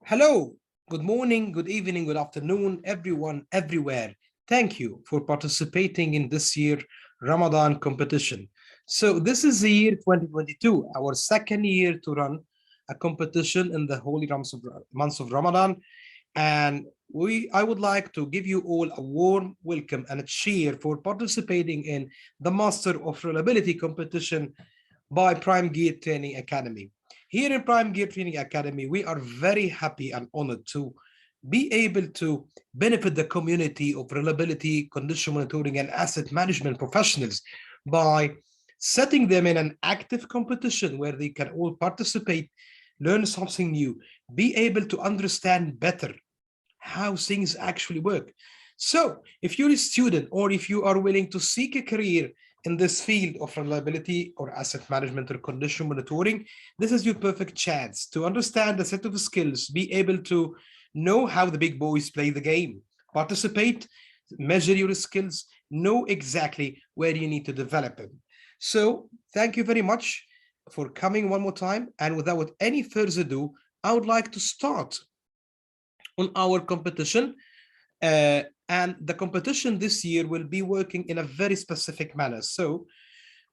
Hello, good morning, good evening, good afternoon, everyone, everywhere. Thank you for participating in this year Ramadan competition. So this is the year 2022, our second year to run a competition in the holy months of Ramadan. And I would like to give you all a warm welcome and a cheer for participating in the Master of Reliability competition by Primegear Training Academy. Here in Primegear Training Academy, we are very happy and honored to be able to benefit the community of reliability, condition monitoring, and asset management professionals by setting them in an active competition where they can all participate, learn something new, be able to understand better how things actually work. So if you're a student or if you are willing to seek a career in this field of reliability or asset management or condition monitoring, this is your perfect chance to understand a set of skills, be able to know how the big boys play the game, participate, measure your skills, know exactly where you need to develop them. So thank you very much for coming one more time. And without any further ado, I would like to start on our competition. And the competition this year will be working in a very specific manner. So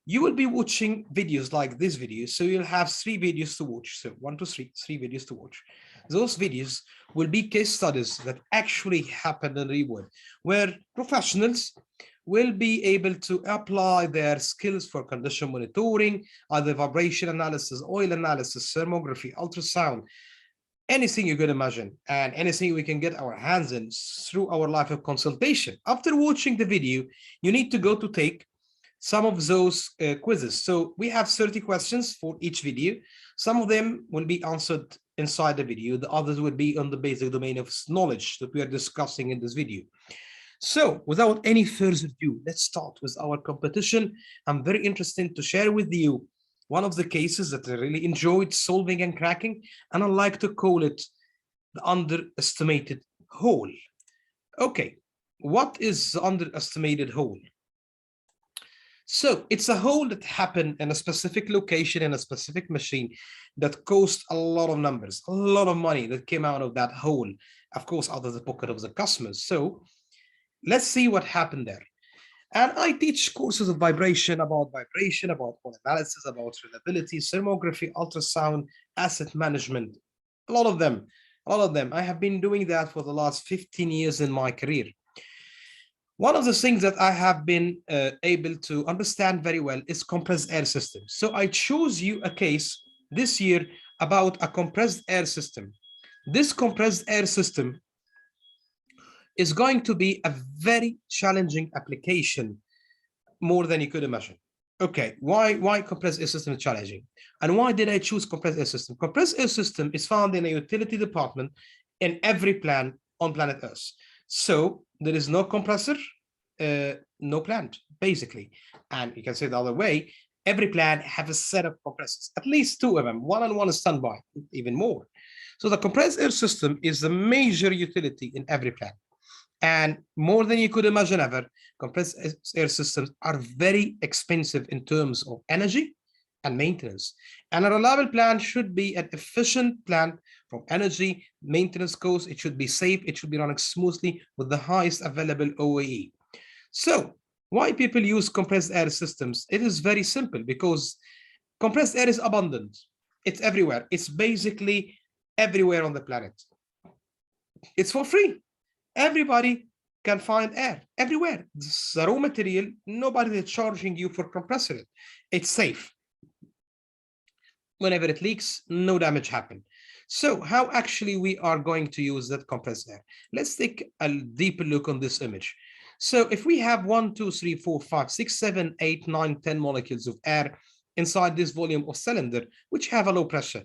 you will be watching videos like this video. So you'll have three videos to watch. So one, two, three videos to watch. Those videos will be case studies that actually happened in real world, where professionals will be able to apply their skills for condition monitoring, either vibration analysis, oil analysis, thermography, ultrasound, anything you could imagine, and anything we can get our hands in through our life of consultation. After watching the video, you need to go to take some of those quizzes. So we have 30 questions for each video. Some of them will be answered inside the video. The others will be on the basic domain of knowledge that we are discussing in this video. So without any further ado, let's start with our competition. I'm very interested to share with you one of the cases that I really enjoyed solving and cracking, and I like to call it the underestimated hole. Okay, what is the underestimated hole? So it's a hole that happened in a specific location in a specific machine that cost a lot of numbers, a lot of money that came out of that hole, of course, out of the pocket of the customers. So let's see what happened there. And I teach courses of vibration, about oil analysis, about reliability, thermography, ultrasound, asset management, a lot of them, I have been doing that for the last 15 years in my career. One of the things that I have been able to understand very well is compressed air system. So I chose you a case this year about a compressed air system. This compressed air system is going to be a very challenging application, more than you could imagine. Okay, why compressed air system is challenging? And why did I choose compressed air system? Compressed air system is found in a utility department in every plant on planet Earth. So there is no compressor, no plant, basically. And you can say the other way, every plant have a set of compressors, at least two of them, one and one is standby, even more. So the compressed air system is the major utility in every plant. And more than you could imagine ever, compressed air systems are very expensive in terms of energy and maintenance. And a reliable plant should be an efficient plant from energy, maintenance costs. It should be safe. It should be running smoothly with the highest available OEE. So why people use compressed air systems? It is very simple because compressed air is abundant. It's everywhere. It's basically everywhere on the planet. It's for free. Everybody can find air everywhere. It's a raw material. Nobody is charging you for compressing it. It's safe. Whenever it leaks, no damage happens. So how actually we are going to use that compressed air? Let's take a deeper look on this image. So if we have 1, 2, 3, 4, 5, 6, 7, 8, 9, 10 molecules of air inside this volume of cylinder, which have a low pressure,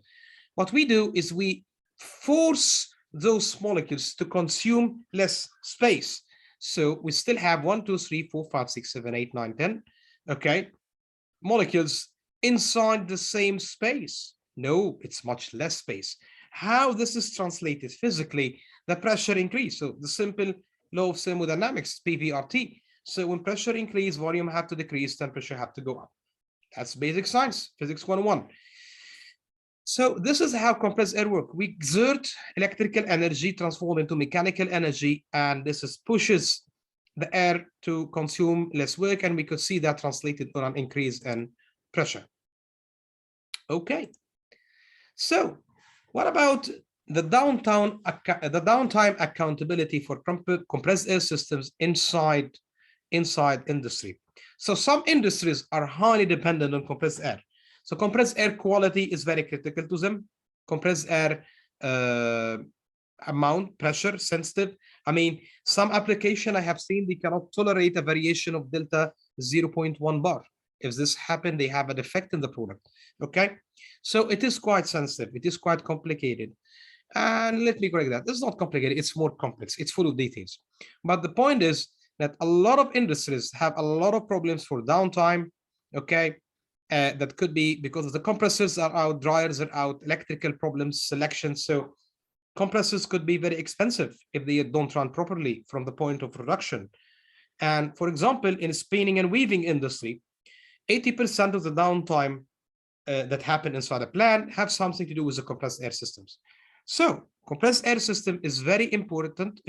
what we do is we force those molecules to consume less space. So we still have 1, 2, 3, 4, 5, 6, 7, 8, 9, 10, okay, molecules inside the same space. No, it's much less space. How this is translated physically, the pressure increase. So the simple law of thermodynamics, PVRT. So when pressure increase, volume have to decrease, temperature have to go up. That's basic science, physics 101. So this is how compressed air works. We exert electrical energy transformed into mechanical energy, and this is pushes the air to consume less work, and we could see that translated on an increase in pressure. Okay. So what about the downtime accountability for compressed air systems inside industry? So some industries are highly dependent on compressed air. So compressed air quality is very critical to them. Compressed air amount, pressure sensitive. I mean, some application I have seen, they cannot tolerate a variation of delta 0.1 bar. If this happen, they have an effect in the product. Okay, so it is quite sensitive. It is quite complicated. And let me correct that. It's not complicated. It's more complex. It's full of details. But the point is that a lot of industries have a lot of problems for downtime. Okay, that could be because the compressors are out, dryers are out, electrical problems, selection. So compressors could be very expensive if they don't run properly from the point of production. And for example, in spinning and weaving industry, 80% of the downtime that happen inside a plant have something to do with the compressed air systems. So compressed air system is very important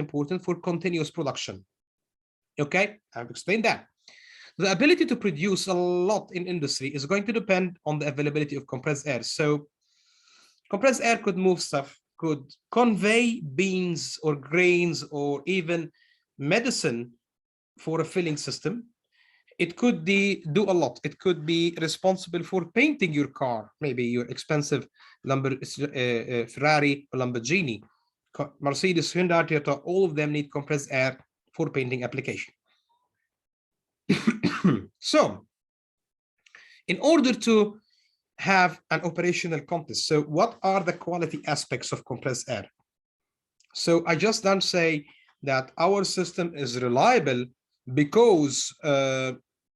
for continuous production. Okay, I've explained that. The ability to produce a lot in industry is going to depend on the availability of compressed air. So compressed air could move stuff, could convey beans or grains or even medicine for a filling system. It could do a lot. It could be responsible for painting your car, maybe your expensive Ferrari or Lamborghini, Mercedes, Hyundai, Toyota, all of them need compressed air for painting application. So in order to have an operational contest, so what are the quality aspects of compressed air? So I just don't say that our system is reliable because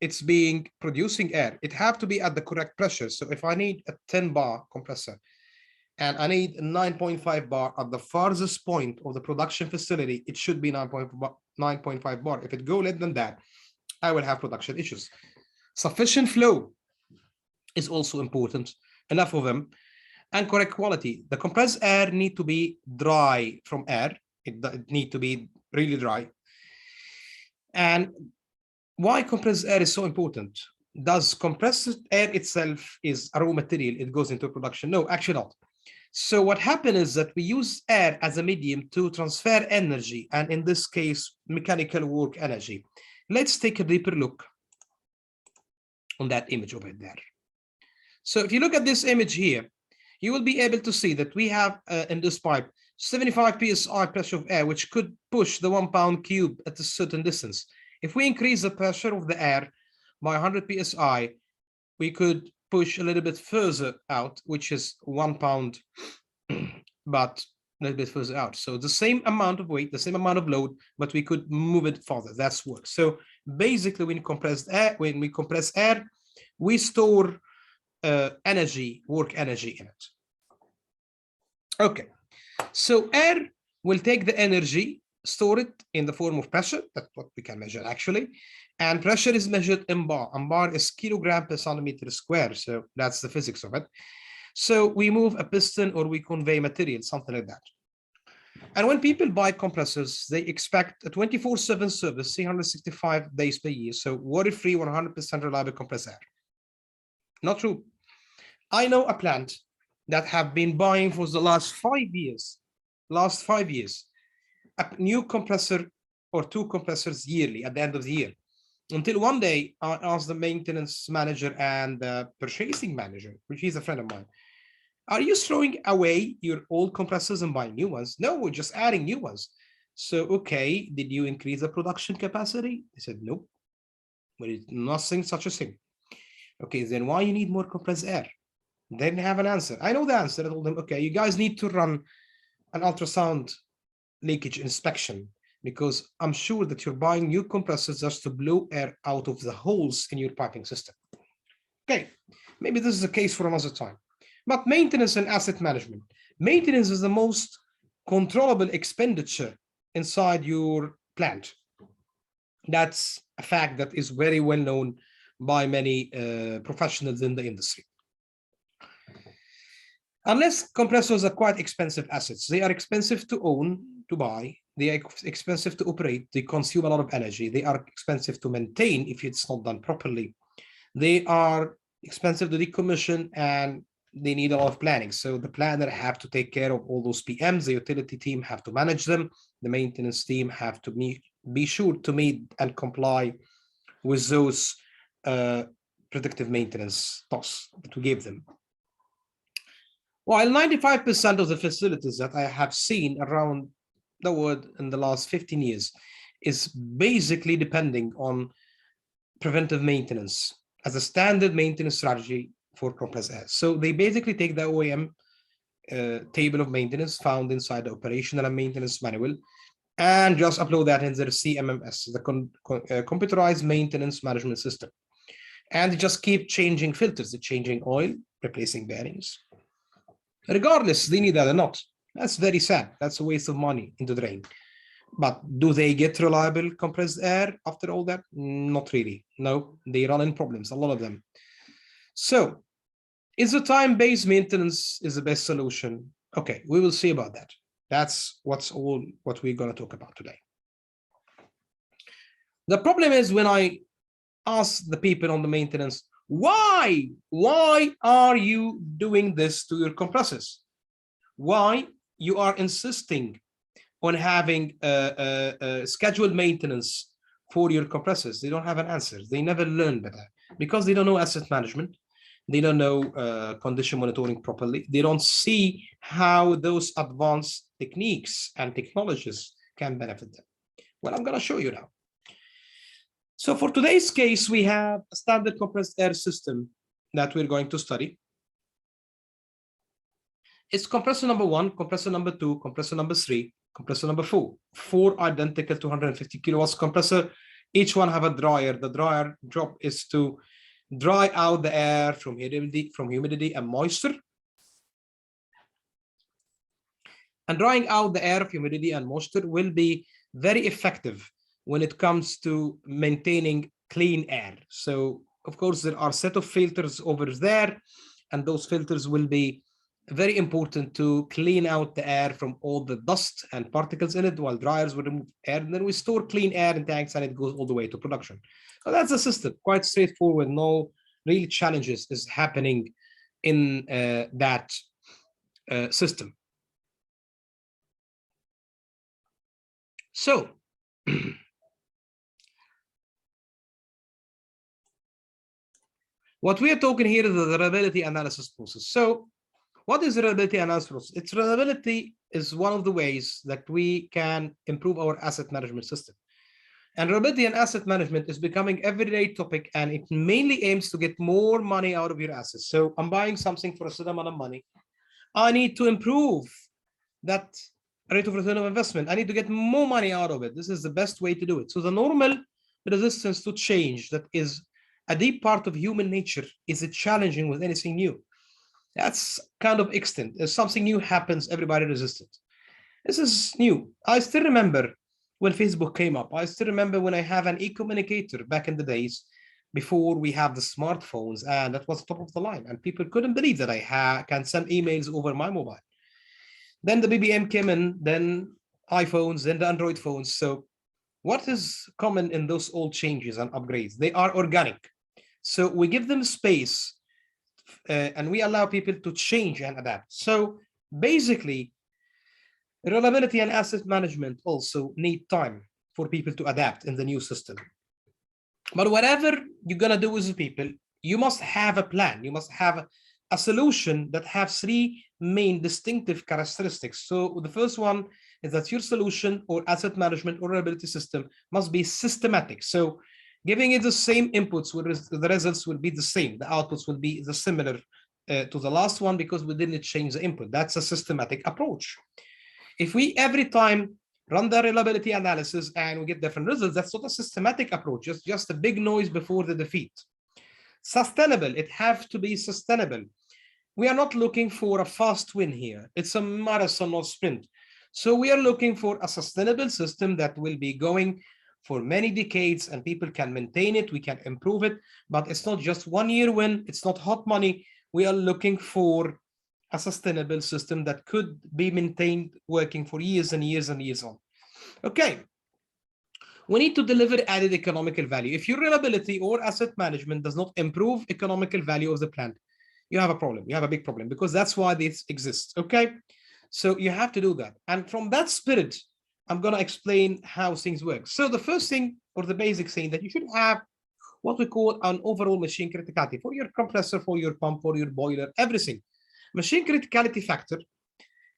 it's being producing air. It have to be at the correct pressure. So if I need a 10 bar compressor and I need 9.5 bar at the farthest point of the production facility, it should be 9.5 bar. If it go less than that, I will have production issues. Sufficient flow is also important, enough of them, and correct quality. The compressed air need to be dry from air. It need to be really dry. And why compressed air is so important? Does compressed air itself is a raw material? It goes into production? No, actually not. So what happened is that we use air as a medium to transfer energy, and in this case, mechanical work energy. Let's take a deeper look on that image over there. So if you look at this image here, you will be able to see that we have in this pipe 75 psi pressure of air, which could push the 1 pound cube at a certain distance. If we increase the pressure of the air by 100 psi, we could push a little bit further out, which is 1 pound, but a little bit further out. So the same amount of weight, the same amount of load, but we could move it farther. That's work. So basically, when we compress air, we store energy, work energy in it. Okay, so air will take the energy, store it in the form of pressure. That's what we can measure actually. And pressure is measured in bar. And bar is kilogram per centimeter square. So that's the physics of it. So we move a piston or we convey material, something like that. And when people buy compressors, they expect a 24/7 service, 365 days per year. So worry-free, 100% reliable compressed air. Not true. I know a plant that have been buying for the last 5 years, a new compressor or 2 compressors yearly at the end of the year. Until one day, I asked the maintenance manager and the purchasing manager, which is a friend of mine, are you throwing away your old compressors and buying new ones? No, we're just adding new ones. So, okay, did you increase the production capacity? They said, nope, there is nothing such a thing. Okay, then why you need more compressed air? They didn't have an answer. I know the answer. I told them, okay, you guys need to run an ultrasound leakage inspection because I'm sure that you're buying new compressors just to blow air out of the holes in your piping system. Okay, maybe this is a case for another time. But maintenance and asset management. Maintenance is the most controllable expenditure inside your plant. That's a fact that is very well known by many professionals in the industry. Unless compressors are quite expensive assets. They are expensive to own, to buy. They are expensive to operate. They consume a lot of energy. They are expensive to maintain if it's not done properly. They are expensive to decommission and they need a lot of planning. So the planner have to take care of all those PMs. The utility team have to manage them. The maintenance team have to be sure to meet and comply with those predictive maintenance tasks that we give them. While 95% of the facilities that I have seen around the world in the last 15 years is basically depending on preventive maintenance as a standard maintenance strategy for compressed air. So they basically take the OEM table of maintenance found inside the operational and maintenance manual and just upload that in their CMMS, the computerized maintenance management system. And they just keep changing filters, changing oil, replacing bearings. Regardless, they need that or not. That's very sad. That's a waste of money in the drain. But do they get reliable compressed air after all that? Not really. No, they run in problems, a lot of them. So is the time-based maintenance is the best solution? Okay, we will see about that. That's what we're going to talk about today. The problem is when I ask the people on the maintenance, why are you doing this to your compressors? Why you are insisting on having a scheduled maintenance for your compressors? They don't have an answer. They never learn better because they don't know asset management. They don't know condition monitoring properly. They don't see how those advanced techniques and technologies can benefit them. Well, I'm going to show you now. So for today's case, we have a standard compressed air system that we're going to study. It's compressor number 1, compressor number 2, compressor number 3, compressor number 4. 4 identical 250 kilowatts compressor. Each one have a dryer. The dryer job is to dry out the air from humidity and moisture. And drying out the air of humidity and moisture will be very effective when it comes to maintaining clean air. So, of course, there are a set of filters over there, and those filters will be very important to clean out the air from all the dust and particles in it, while dryers will remove air, and then we store clean air in tanks, and it goes all the way to production. So that's the system, quite straightforward. No real challenges is happening in that system. So, what we are talking here is the reliability analysis process. So what is reliability analysis process? Its reliability is one of the ways that we can improve our asset management system. And reliability and asset management is becoming everyday topic, and it mainly aims to get more money out of your assets. So I'm buying something for a certain amount of money. I need to improve that rate of return of investment. I need to get more money out of it. This is the best way to do it. So the normal resistance to change that is a deep part of human nature is it challenging with anything new. That's kind of extent. If something new happens, everybody resists it. This is new. I still remember when Facebook came up. I still remember when I have an e-communicator back in the days before we have the smartphones, and that was top of the line. And people couldn't believe that I can send emails over my mobile. Then the BBM came in, then iPhones, then the Android phones. So what is common in those old changes and upgrades? They are organic. So we give them space and we allow people to change and adapt. So basically, reliability and asset management also need time for people to adapt in the new system. But whatever you're going to do with the people, you must have a plan. You must have a solution that has 3 main distinctive characteristics. So the first one is that your solution or asset management or reliability system must be systematic. So giving it the same inputs, the results will be the same. The outputs will be the similar to the last one because we didn't change the input. That's a systematic approach. If we every time run the reliability analysis and we get different results, that's not a systematic approach, just a big noise before the defeat. Sustainable, it has to be sustainable. We are not looking for a fast win here. It's a marathon, not sprint. So we are looking for a sustainable system that will be going for many decades and people can maintain it, we can improve it, but it's not just 1 year win, it's not hot money. We are looking for a sustainable system that could be maintained working for years and years and years on. Okay. We need to deliver added economical value. If your reliability or asset management does not improve economical value of the plant, you have a problem. You have a big problem, because that's why this exists. Okay. So you have to do that. And from that spirit, I'm going to explain how things work. So the first thing, or the basic thing, that you should have what we call an overall machine criticality for your compressor, for your pump, for your boiler, everything. Machine criticality factor,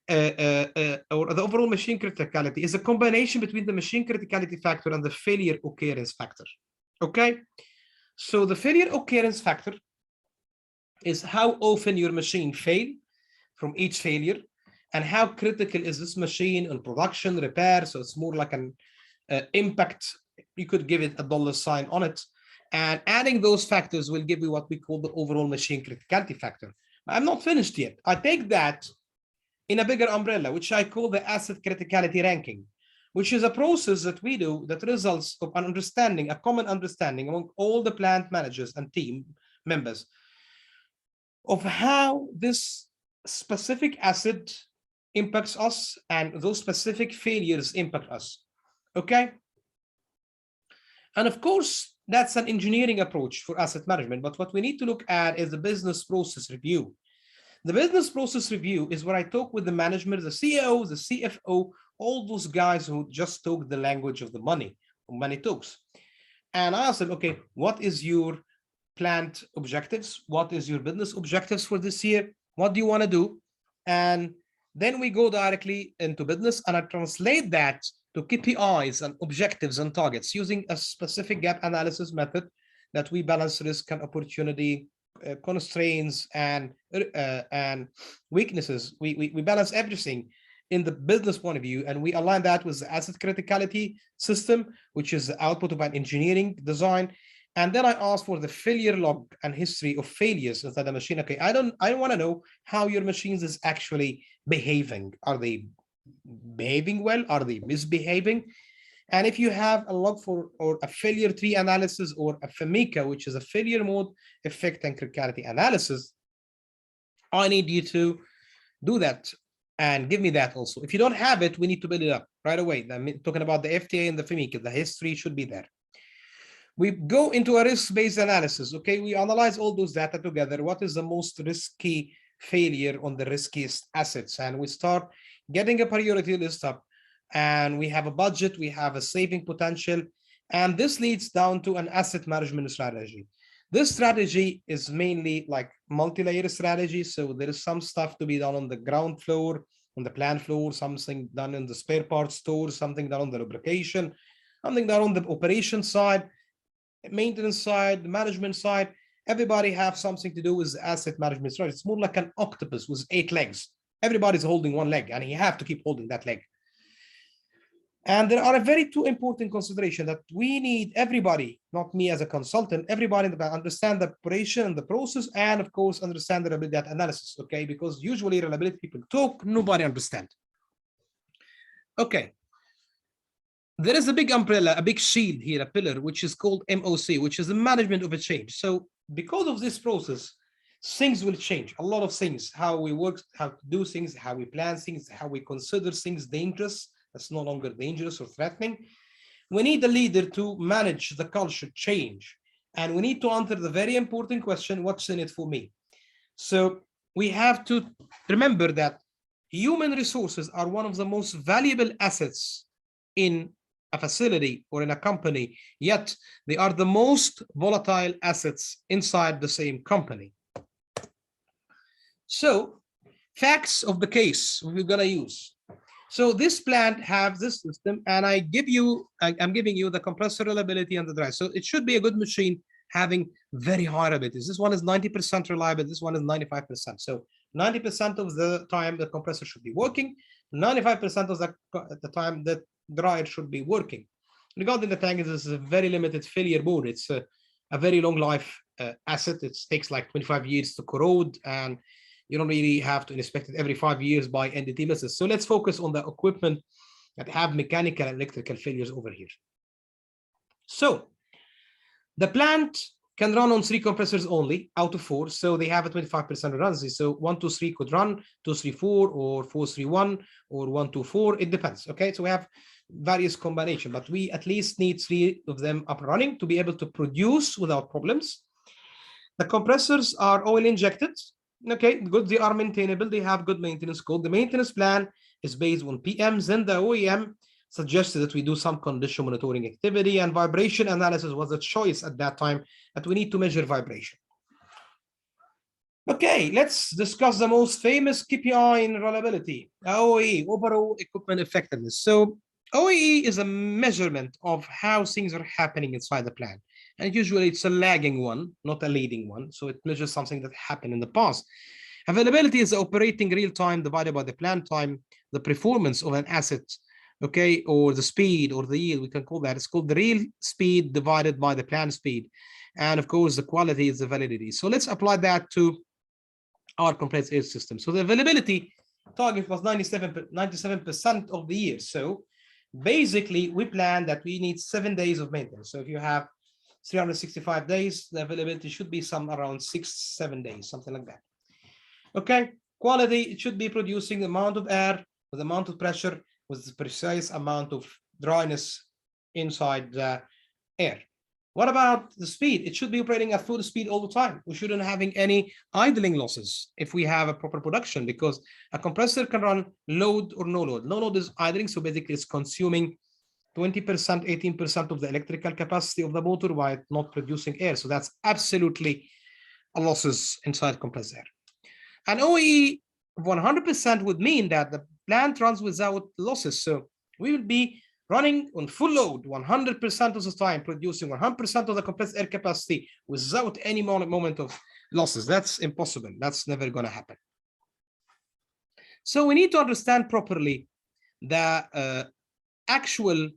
or the overall machine criticality, is a combination between the machine criticality factor and the failure occurrence factor. Okay. So the failure occurrence factor is how often your machine fail from each failure, and how critical is this machine on production, repair. So it's more like an impact. You could give it a $sign on it, and adding those factors will give you what we call the overall machine criticality factor. I'm not finished yet. I take that in a bigger umbrella, which I call the asset criticality ranking, which is a process that we do that results of an understanding, a common understanding among all the plant managers and team members of how this specific asset impacts us and those specific failures impact us. Okay. And of course, that's an engineering approach for asset management. But what we need to look at is the business process review. The business process review is where I talk with the management, the CEO, the CFO, all those guys who just talk the language of the money talks. And I ask them, okay, what is your plant objectives? What is your business objectives for this year? What do you want to do? And then we go directly into business, and I translate that to KPIs and objectives and targets using a specific gap analysis method that we balance risk and opportunity, constraints and weaknesses. We balance everything in the business point of view, and we align that with the asset criticality system, which is the output of an engineering design. And then I ask for the failure log and history of failures inside the machine. Okay, I want to know how your machines is actually behaving. Are they behaving well? Are they misbehaving? And if you have a log for or a failure tree analysis, or a FMECA, which is a failure mode effect and criticality analysis, I need you to do that and give me that also. If you don't have it, we need to build it up right away. I'm talking about the FTA and the FMECA. The history should be there. We go into a risk-based analysis. Okay, we analyze all those data together. What is the most risky failure on the riskiest assets? And we start getting a priority list up, and we have a budget, we have a saving potential, and this leads down to an asset management strategy. This strategy is mainly like multi-layer strategy. So there is some stuff to be done on the ground floor, on the plant floor, something done in the spare parts store, something done on the lubrication, something done on the operation side, maintenance side, the management side. Everybody have something to do with asset management strategy. It's more like an octopus with 8 legs. Everybody's holding one leg, and you have to keep holding that leg. And there are a very two important consideration that we need everybody, not me as a consultant, everybody that understand the operation and the process, and of course understand the reliability analysis. Okay, because usually reliability people talk, nobody understand. Okay. There is a big umbrella, a big shield here, a pillar, which is called MOC, which is the management of a change. So because of this process, things will change. A lot of things, how we work, how to do things, how we plan things, how we consider things dangerous, that's no longer dangerous or threatening. We need a leader to manage the culture change. And we need to answer the very important question, what's in it for me? So we have to remember that human resources are one of the most valuable assets in a facility or in a company, yet they are the most volatile assets inside the same company. So facts of the case we're going to use. So this plant have this system, and I'm giving you the compressor reliability and the drive. So it should be a good machine having very high reliability. This one is 90% reliable. This one is 95%. So 90% of the time the compressor should be working. 95% of the time that dryer should be working. Regarding the tank, this is a very limited failure mode. It's a very long life asset. It takes like 25 years to corrode, and you don't really have to inspect it every 5 years by NDT methods. So let's focus on the equipment that have mechanical and electrical failures over here. So the plant can run on 3 compressors only out of 4. So they have a 25% redundancy. So 1, 2, 3 could run, 2, 3, 4, or 4, 3, 1, or 1, 2, 4. It depends. Okay, so we have various combination, but we at least need 3 of them up and running to be able to produce without problems. The compressors are oil injected. Okay, good. They are maintainable. They have good maintenance code. The maintenance plan is based on PMs, and the OEM suggested that we do some condition monitoring activity, and vibration analysis was a choice at that time that we need to measure vibration. Okay, let's discuss the most famous KPI in reliability, OEE, overall equipment effectiveness. So OEE is a measurement of how things are happening inside the plant. And usually it's a lagging one, not a leading one. So it measures something that happened in the past. Availability is the operating real time divided by the plant time, the performance of an asset, okay, or the speed or the yield, we can call that. It's called the real speed divided by the plant speed. And of course, the quality is the validity. So let's apply that to our compressed air system. So the availability target was 97% of the year. So basically, we plan that we need 7 days of maintenance. So if you have 365 days, the availability should be some around 6-7 days, something like that. Okay, quality, it should be producing the amount of air with the amount of pressure with the precise amount of dryness inside the air. What about the speed? It should be operating at full speed all the time. We shouldn't having any idling losses if we have a proper production, because a compressor can run load or no load. No load is idling, so basically it's consuming 20%, 18% of the electrical capacity of the motor while not producing air. So that's absolutely a losses inside compressed air. And OEE 100% would mean that the plant runs without losses. So we will be running on full load 100% of the time, producing 100% of the compressed air capacity without any moment of losses. That's impossible. That's never going to happen. So we need to understand properly the actual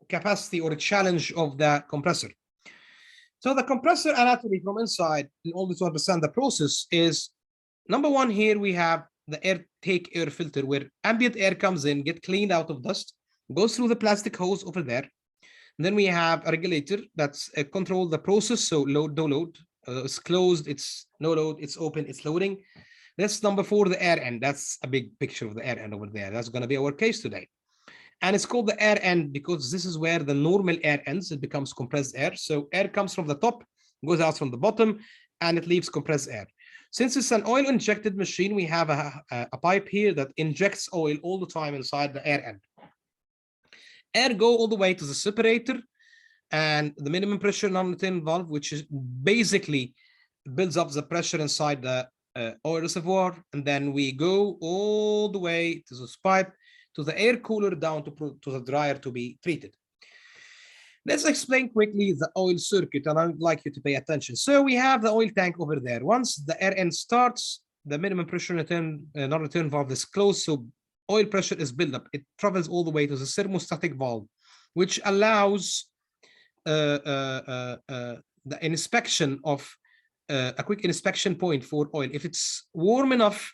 capacity or challenge of the compressor. So the compressor anatomy from inside, in order to understand the process, is number one. Here we have the air filter where ambient air comes in, get cleaned out of dust, goes through the plastic hose over there. And then we have a regulator that's control the process. So load, no load, it's closed, it's no load, it's open, it's loading. That's number 4, the air end. That's a big picture of the air end over there. That's going to be our case today. And it's called the air end because this is where the normal air ends. It becomes compressed air. So air comes from the top, goes out from the bottom, and it leaves compressed air. Since it's an oil injected machine, we have a pipe here that injects oil all the time inside the air end. Air go all the way to the separator and the minimum pressure non-return valve, which is basically builds up the pressure inside the oil reservoir. And then we go all the way to this pipe to the air cooler down to the dryer to be treated. Let's explain quickly the oil circuit, and I'd like you to pay attention. So we have the oil tank over there. Once the air end starts, the minimum pressure non-return valve is closed, so oil pressure is built up. It travels all the way to the thermostatic valve, which allows the inspection of a quick inspection point for oil. If it's warm enough,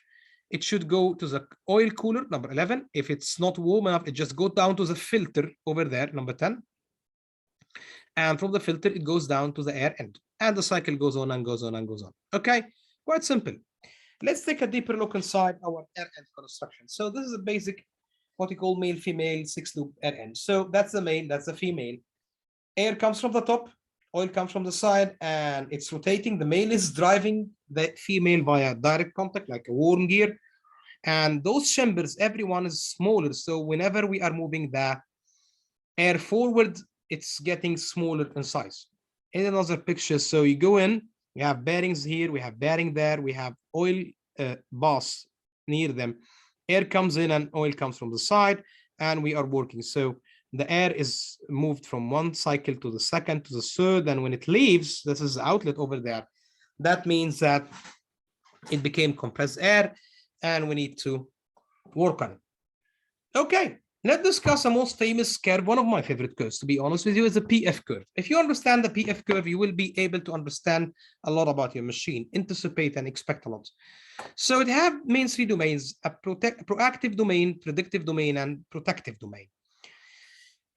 it should go to the oil cooler, number 11. If it's not warm enough, it just goes down to the filter over there, number 10. And from the filter, it goes down to the air end. And the cycle goes on and goes on and goes on. Okay, quite simple. Let's take a deeper look inside our air end construction. So this is a basic, what we call male-female 6-loop air end. So that's the male, that's the female. Air comes from the top, oil comes from the side, and it's rotating. The male is driving the female via direct contact, like a worm gear. And those chambers, everyone is smaller. So whenever we are moving the air forward, it's getting smaller in size. In another picture, so you go in, we have bearings here, we have bearing there, we have oil baths near them. Air comes in and oil comes from the side, and we are working. So the air is moved from one cycle to the second to the third, and when it leaves, this is the outlet over there. That means that it became compressed air, and we need to work on it. Okay, let's discuss the most famous curve. One of my favorite curves, to be honest with you, is the PF curve. If you understand the PF curve, you will be able to understand a lot about your machine, anticipate and expect a lot. So it have main 3 domains: a proactive domain, predictive domain, and protective domain.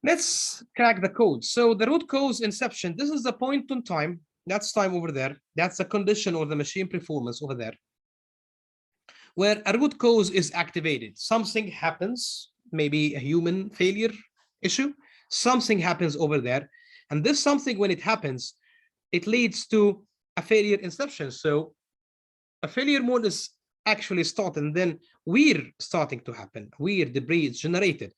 Let's crack the code. So the root cause inception, this is the point in time That's time over there. That's the condition or the machine performance over there, where a root cause is activated. Something happens, maybe a human failure issue. Something happens over there. And this something, when it happens, it leads to a failure inception. So a failure mode is actually started, and then we're starting to happen. Weird debris is generated.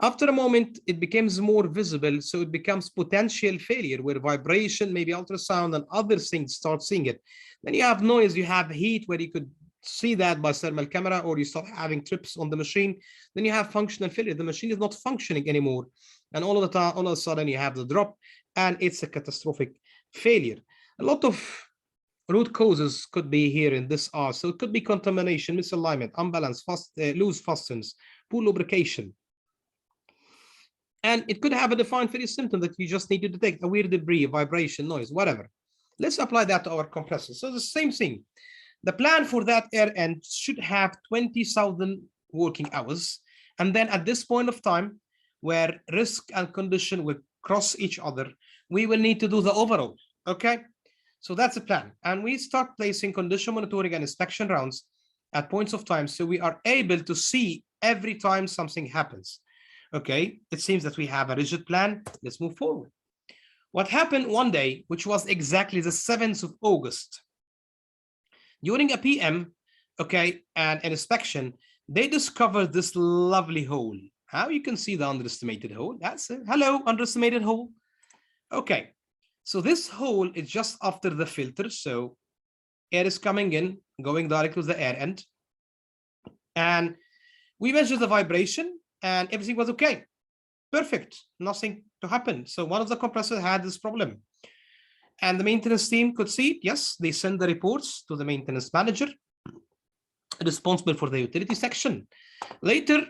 After a moment, it becomes more visible, so it becomes potential failure, where vibration, maybe ultrasound, and other things start seeing it. Then you have noise, you have heat, where you could see that by thermal camera, or you start having trips on the machine. Then you have functional failure. The machine is not functioning anymore, and all of the time, all of a sudden, you have the drop, and it's a catastrophic failure. A lot of root causes could be here in this R. So it could be contamination, misalignment, unbalance, loose fastens, poor lubrication. And it could have a defined failure symptom that you just need to detect, a weird debris, vibration, noise, whatever. Let's apply that to our compressor. So the same thing. The plan for that air end should have 20,000 working hours. And then at this point of time, where risk and condition will cross each other, we will need to do the overall. Okay. So that's the plan. And we start placing condition monitoring and inspection rounds at points of time, so we are able to see every time something happens. Okay, it seems that we have a rigid plan. Let's move forward. What happened one day, which was exactly the 7th of August, during a PM, okay, and an inspection, they discovered this lovely hole. How you can see the underestimated hole? That's it. Hello, underestimated hole. Okay. So this hole is just after the filter. So air is coming in, going directly to the air end. And we measured the vibration and everything was okay. Perfect. Nothing to happen. So one of the compressors had this problem. And the maintenance team could see it. Yes, they send the reports to the maintenance manager responsible for the utility section. Later,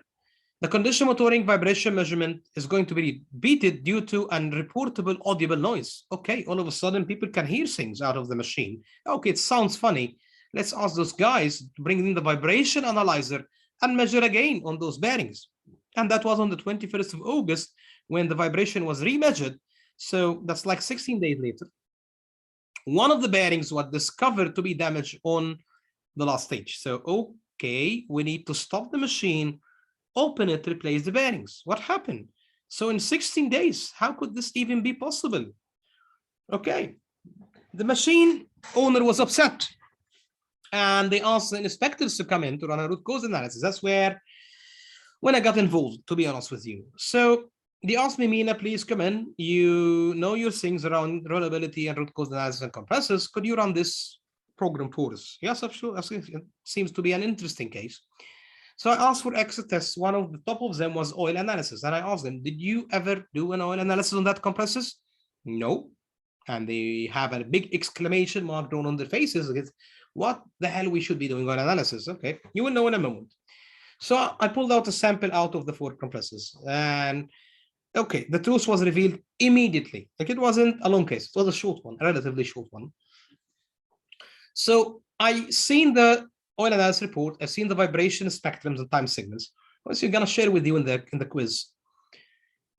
the condition monitoring vibration measurement is going to be repeated due to unreportable audible noise. Okay, all of a sudden people can hear things out of the machine. Okay, it sounds funny. Let's ask those guys to bring in the vibration analyzer and measure again on those bearings. And that was on the 21st of August when the vibration was remeasured. So that's like 16 days later. One of the bearings was discovered to be damaged on the last stage. So, okay, we need to stop the machine, open it, replace the bearings. What happened? So in 16 days, how could this even be possible? Okay, the machine owner was upset and they asked the inspectors to come in to run a root cause analysis. That's when I got involved, to be honest with you. So they asked me, Mina, please come in. You know your things around reliability and root cause analysis and compressors. Could you run this program for us? Yes, absolutely. It seems to be an interesting case. So I asked for exit tests. One of the top of them was oil analysis. And I asked them, did you ever do an oil analysis on that compressors? No. And they have a big exclamation mark drawn on their faces. What the hell we should be doing oil analysis? Okay, you will know in a moment. So I pulled out a sample out of the 4 compressors. And okay, the truth was revealed immediately. Like, it wasn't a long case. It was a short one, a relatively short one. So I seen the oil analysis report. I've seen the vibration spectrums and time signals, which we're going to share with you in the quiz.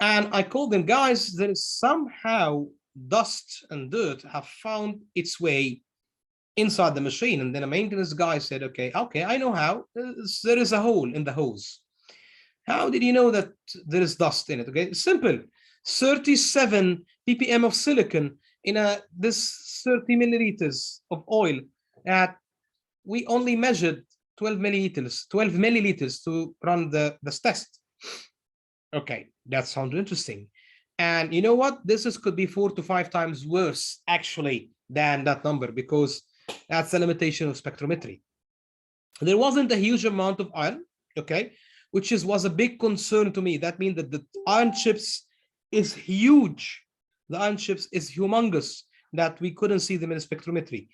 And I called them, guys, there is somehow dust and dirt have found its way inside the machine. And then a maintenance guy said, okay, I know how. There is a hole in the hose. How did you know that there is dust in it? Okay, simple. 37 ppm of silicon in this 30 milliliters of oil at we only measured 12 milliliters to run this test. Okay, that sounds interesting. And you know what? This could be 4 to 5 times worse actually than that number, because that's the limitation of spectrometry. There wasn't a huge amount of iron, okay, which was a big concern to me. That means that the iron chips is huge. The iron chips is humongous, that we couldn't see them in spectrometry.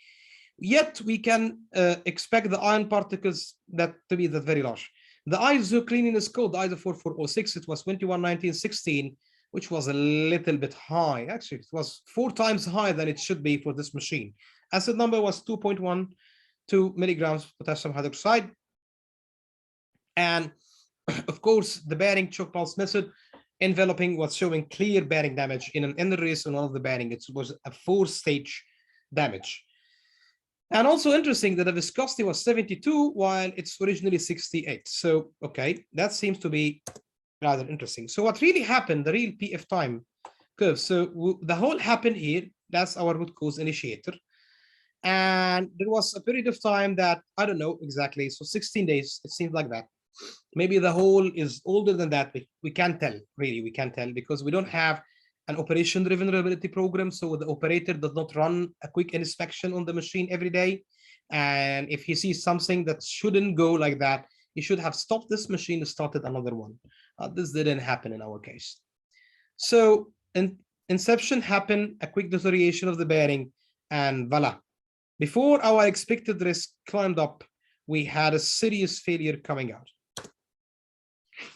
Yet we can expect the iron particles that to be that very large. The ISO cleanliness code, the ISO 4406, it was 211916, which was a little bit high. Actually, it was 4 times higher than it should be for this machine. Acid number was 2.12 milligrams potassium hydroxide. And of course, the bearing choke pulse method enveloping was showing clear bearing damage in an inner race on one of the bearing. It was a 4-stage damage. And also interesting that the viscosity was 72 while it's originally 68. So, okay, that seems to be rather interesting. So what really happened, the real PF time curve. So the hole happened here. That's our root cause initiator. And there was a period of time that, I don't know exactly, so 16 days, it seems like that. Maybe the hole is older than that. We can't tell, really, we can't tell because we don't have an operation-driven reliability program. So the operator does not run a quick inspection on the machine every day. And if he sees something that shouldn't go like that, he should have stopped this machine and started another one. This didn't happen in our case. So inception happened, a quick deterioration of the bearing, and voila. Before our expected risk climbed up, we had a serious failure coming out.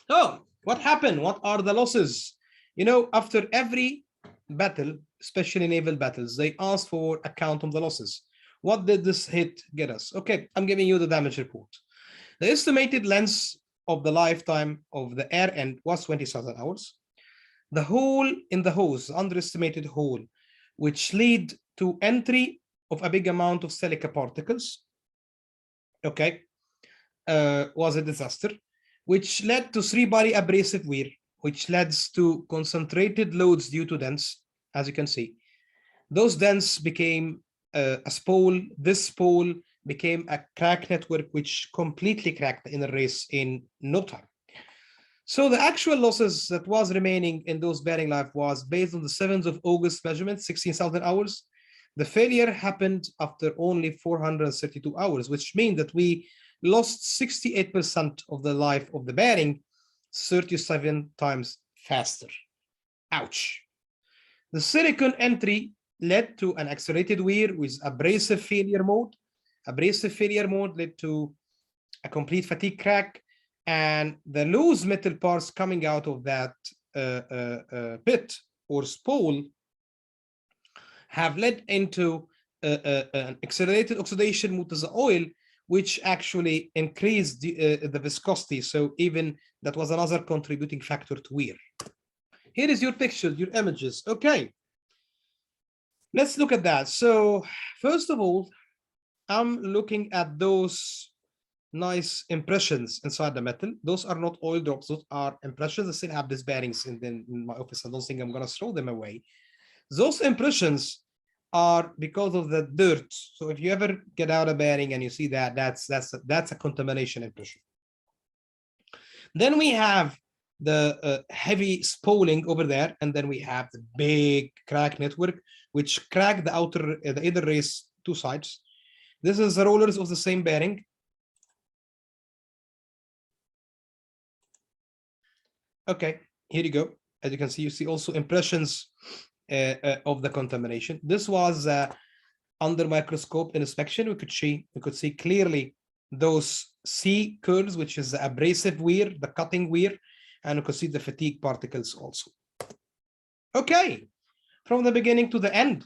Oh, what happened? What are the losses? You know, after every battle, especially naval battles, they ask for a count on the losses. What did this hit get us? Okay, I'm giving you the damage report. The estimated length of the lifetime of the air end was 20,000 hours. The hole in the hose, underestimated hole, which lead to entry of a big amount of silica particles, okay, was a disaster, which led to three-body abrasive wear, which leads to concentrated loads due to dents, as you can see. Those dents became a spool. This spool became a crack network, which completely cracked the inner race in no time. So the actual losses that was remaining in those bearing life was based on the 7th of August measurement, 16,000 hours. The failure happened after only 432 hours, which means that we lost 68% of the life of the bearing 37 times faster. Ouch. The silicon entry led to an accelerated wear with abrasive failure mode. Abrasive failure mode led to a complete fatigue crack, and the loose metal parts coming out of that bit or spool have led into an accelerated oxidation mode to the oil, which actually increased the viscosity. So even that was another contributing factor to wear. Here is your picture, your images. Okay, let's look at that. So first of all, I'm looking at those nice impressions inside the metal. Those are not oil drops, those are impressions. I still have these bearings in my office. I don't think I'm going to throw them away. Those impressions are because of the dirt. So if you ever get out a bearing and you see that, that's a contamination impression. Then we have the heavy spooling over there, and then we have the big crack network, which cracked the inner race two sides. This is the rollers of the same bearing. Okay, here you go. As you can see, you see also impressions of the contamination. This was under microscope inspection. We could see clearly those C curves, which is the abrasive wear, the cutting wear, and we could see the fatigue particles also. Okay, from the beginning to the end,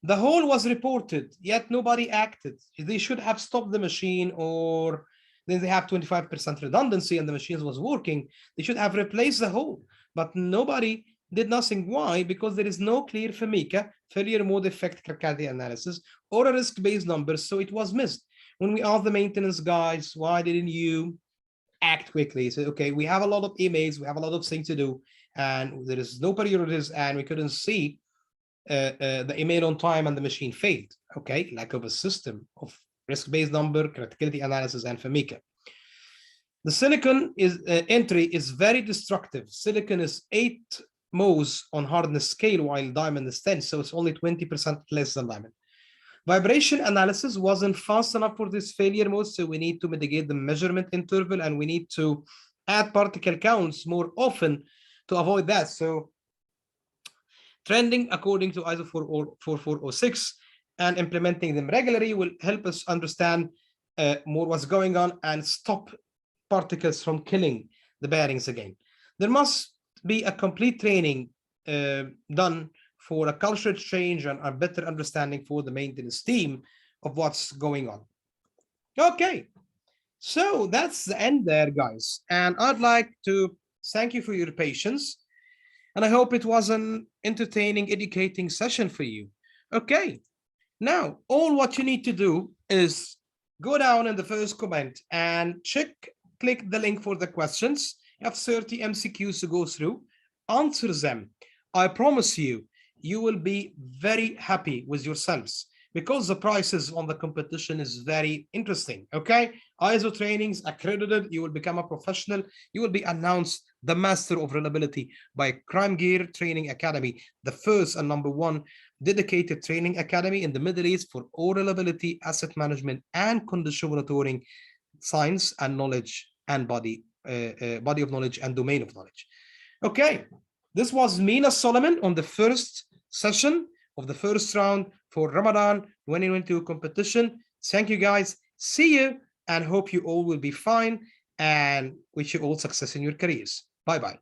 the hole was reported, yet nobody acted. They should have stopped the machine, or then they have 25% redundancy and the machine was working. They should have replaced the hole, but nobody did nothing. Why? Because there is no clear FMICA, failure mode effect criticality analysis, or a risk-based number, so it was missed. When we asked the maintenance guys, why didn't you act quickly? So, okay, we have a lot of emails, we have a lot of things to do, and there is no priorities, and we couldn't see the email on time, and the machine failed. Okay, lack of a system of risk-based number, criticality analysis, and FMICA. The silicon entry is very destructive. Silicon is 8 Mohs on hardness scale, while diamond is 10, so it's only 20% less than diamond. Vibration analysis wasn't fast enough for this failure mode, so we need to mitigate the measurement interval, and we need to add particle counts more often to avoid that. So trending according to ISO 4406 and implementing them regularly will help us understand more what's going on and stop particles from killing the bearings again. There must be a complete training done for a culture change and a better understanding for the maintenance team of what's going on. Okay, so that's the end there, guys. And I'd like to thank you for your patience. And I hope it was an entertaining, educating session for you. Okay, Now, all what you need to do is go down in the first comment and click the link for the questions. You have 30 MCQs to go through, answer them. I promise you, you will be very happy with yourselves because the prices on the competition is very interesting. Okay, ISO trainings accredited, you will become a professional, you will be announced the master of reliability by Primegear Training Academy, the first and #1 dedicated training academy in the Middle East for all reliability, asset management, and condition monitoring, science and knowledge, and body of knowledge and domain of knowledge. Okay, this was Mina Solomon on the first session of the first round for Ramadan 2022 competition. Thank you guys. See you and hope you all will be fine and wish you all success in your careers. Bye-bye.